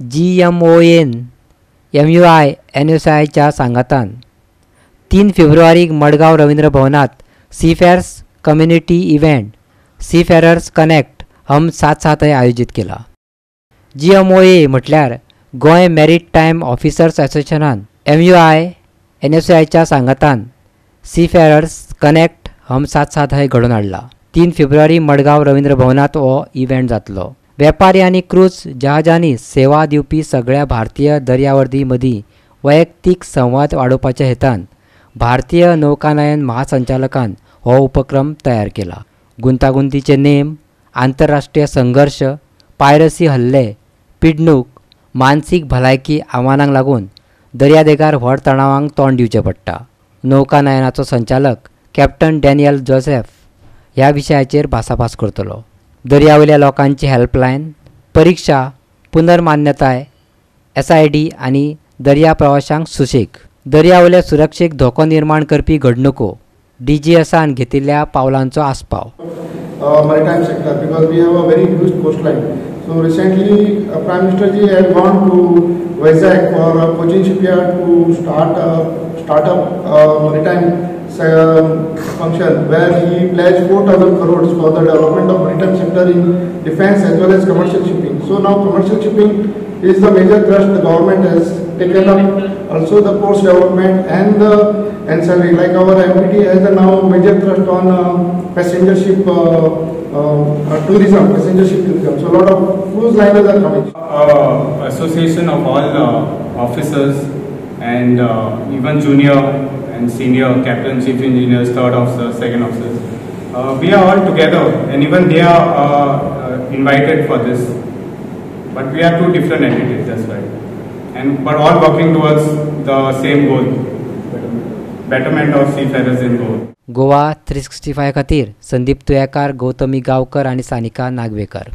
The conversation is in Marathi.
GMON MUI NSIच्या सांगातान 3 फेब्रुवारीक मडगांव रवींद्र भवनात seafarers community event seafarers connect हम 7/7 आयोजित केला। GMOA म्हटल्यार गोंय मॅरीटायम ऑफिसर्स असोसिएशनान MUI NSIच्या सांगातान सीफेअरर्स कनेक्ट हम 7/7 घडोवन हाडला। 3 फेब्रुवारी मडगांव रवींद्र भवनात हो इव्हेंट जातलो। वेपारी आनी क्रूज जहाजांनी सेवा दिवपी सगळ्या भारतीय दर्यावर्दी मदीं वैयक्तीक संवाद वाडोवपाच्या हेतान भारतीय नौकानयन महासंचालकान हो उपक्रम तयार केला। गुंतागुंतीचे नेम, आंतरराष्ट्रीय संघर्ष, पायरसी हल्ले, पिडणूक, मानसीक भलायकी आव्हानांक लागून दर्यादेगार व्हड तणावांक तोंड दिवचें पडटा। नौकानयनाचो संचालक कॅप्टन डॅनियल जोसेफ ह्या विशयाचेर भासाभास करतलो। दर्यावयल्या लोकांची हेल्पलायन, परीक्षा, पुनर्मान्यताय, SID आनी दर्या प्रवाशांक सुशेग, दर्यावयल्या सुरक्षेक धोको निर्माण करपी घडणुको, DGSन घेतिल्ल्या पावलांचो आस्पाव। Maritime sector, because we have a very huge coastline. So recently, Prime Minister ji had gone to Vizag for a Cochin shipyard to start up maritime function where he pledged 4,000 crores for the development of maritime sector in defense as well as commercial shipping. So now commercial shipping is the major thrust the government has taken up. Also the ports development and the ancillary, like our MPT has a now major thrust on passenger ship tourism, passenger ship tourism. So a lot of cruise liners are coming. Association of all officers and even junior and senior captain, chief engineers, third officers, second officers. We are all together, and even they are invited for this. But we are two different entities, that's right. But all working towards the same goal, betterment of seafarers in goal. Goa 365 खातीर संदीप तुयेकार, गौतमी गांवकर आनी सानिका नागवेकर।